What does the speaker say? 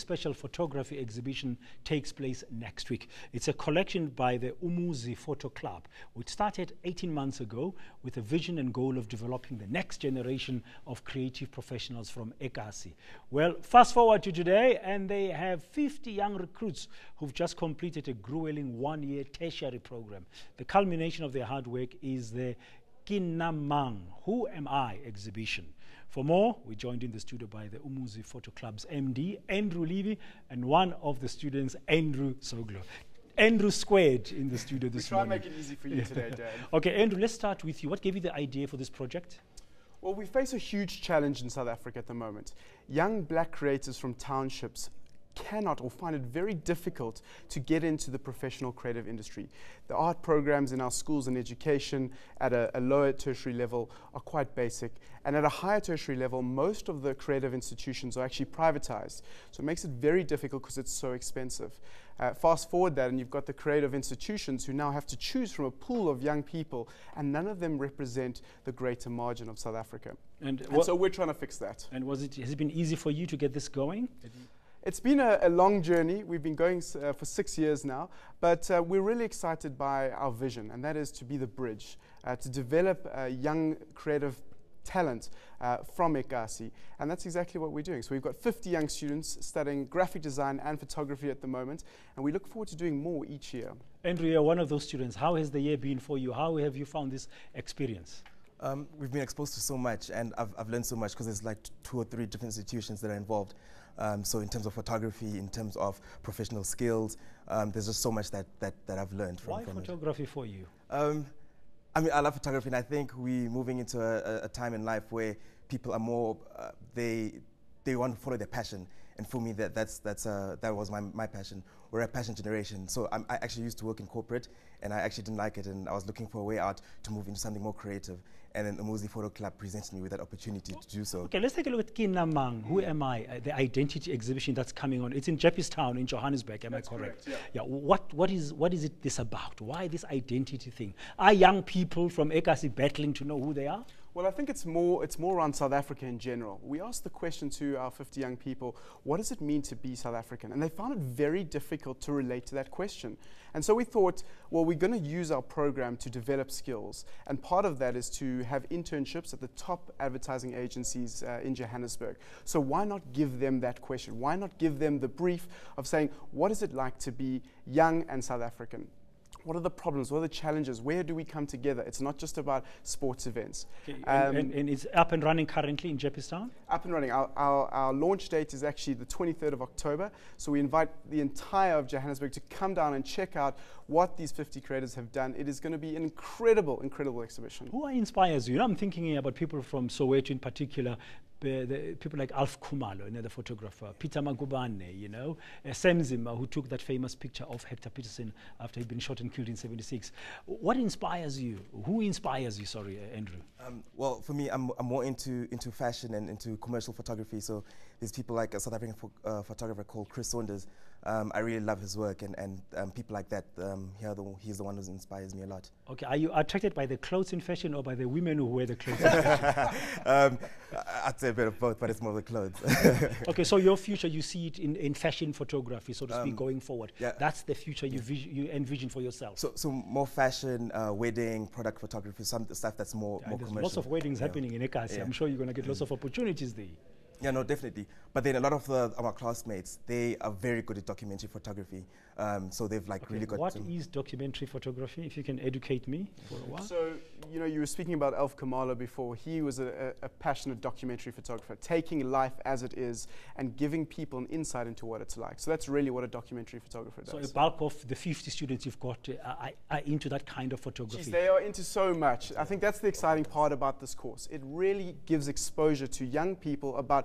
special photography exhibition takes place next week. It's a collection by the Umuzi Photo Club, which started 18 months ago with a vision and goal of developing the next generation of creative professionals from eKasi. Well, fast forward to today, and they have 50 young recruits who've just completed a grueling one-year tertiary program. The culmination of their hard work is the Nna Mang, Who Am I exhibition. For more, we're joined in the studio by the Umuzi Photo Club's MD, Andrew Levy, and one of the students, Andrew Soglo. Andrew squared in the studio this morning. We try and make it easy for you today, Dan. Okay, Andrew, let's start with you. What gave you the idea for this project? Well, we face a huge challenge in South Africa at the moment. Young black creators from townships cannot or find it very difficult to get into the professional creative industry. The art programs in our schools and education at a lower tertiary level are quite basic, and at a higher tertiary level most of the creative institutions are actually privatized, so it makes it very difficult because it's so expensive. Fast forward that and you've got the creative institutions who now have to choose from a pool of young people, and none of them represent the greater margin of South Africa. And so we're trying to fix that. And has it been easy for you to get this going? It's been a long journey. We've been going for 6 years now, but we're really excited by our vision, and that is to be the bridge, to develop young creative talent from eKasi, and that's exactly what we're doing. So we've got 50 young students studying graphic design and photography at the moment, and we look forward to doing more each year. Andrew, you're one of those students. How has the year been for you? How have you found this experience? We've been exposed to so much, and I've learned so much because there's like 2 or 3 different institutions that are involved. So in terms of photography, in terms of professional skills, there's just so much that I've learned from it. Why photography for you? I mean, I love photography, and I think we're moving into a time in life where people are more, they want to follow their passion. And for me, that was my passion. We're a passion generation. So I actually used to work in corporate, and I actually didn't like it, and I was looking for a way out to move into something more creative. And then the Umuzi Photo Club presented me with that opportunity to do so. Okay, let's take a look at Nna Mang, Who Am I, the identity exhibition that's coming on. It's in Jeppestown in Johannesburg, am I correct? Yeah. What is this about? Why this identity thing? Are young people from eKasi battling to know who they are? Well, I think it's more around South Africa in general. We asked the question to our 50 young people, what does it mean to be South African? And they found it very difficult to relate to that question. And so we thought, well, we're going to use our program to develop skills. And part of that is to have internships at the top advertising agencies in Johannesburg. So why not give them that question? Why not give them the brief of saying, what is it like to be young and South African? What are the problems? What are the challenges? Where do we come together? It's not just about sports events. Okay. And it's up and running currently in Jeppestown? Up and running. Our launch date is actually the 23rd of October. So we invite the entire of Johannesburg to come down and check out what these 50 creators have done. It is going to be an incredible, incredible exhibition. Who inspires you? I'm thinking about people from Soweto in particular. People like Alf Kumalo, another photographer, Peter Magubane, Sam Zimmer, who took that famous picture of Hector Peterson after he'd been shot and killed in '76. What inspires you? Who inspires you, sorry, Andrew? Well, for me, I'm more into fashion and into commercial photography. So there's people like a South African photographer called Chris Saunders. I really love his work, and people like that, he's the one who inspires me a lot. Okay, are you attracted by the clothes in fashion or by the women who wear the clothes in fashion? I'd say a bit of both, but it's more the clothes. Okay, so your future, you see it in fashion photography, so to speak, going forward. Yeah. That's the future you envision for yourself. So more fashion, wedding, product photography, some stuff that's more commercial. Lots of weddings happening in eKasi. I'm sure you're going to get lots of opportunities there. Yeah, no, definitely. But then a lot of our classmates, they are very good at documentary photography. So they've really got. What is documentary photography? If you can educate me for a while. So, you were speaking about Alf Kumalo before. He was a passionate documentary photographer, taking life as it is and giving people an insight into what it's like. So that's really what a documentary photographer does. So a bulk of the 50 students you've got are into that kind of photography. Jeez, they are into so much. I think that's the exciting part about this course. It really gives exposure to young people about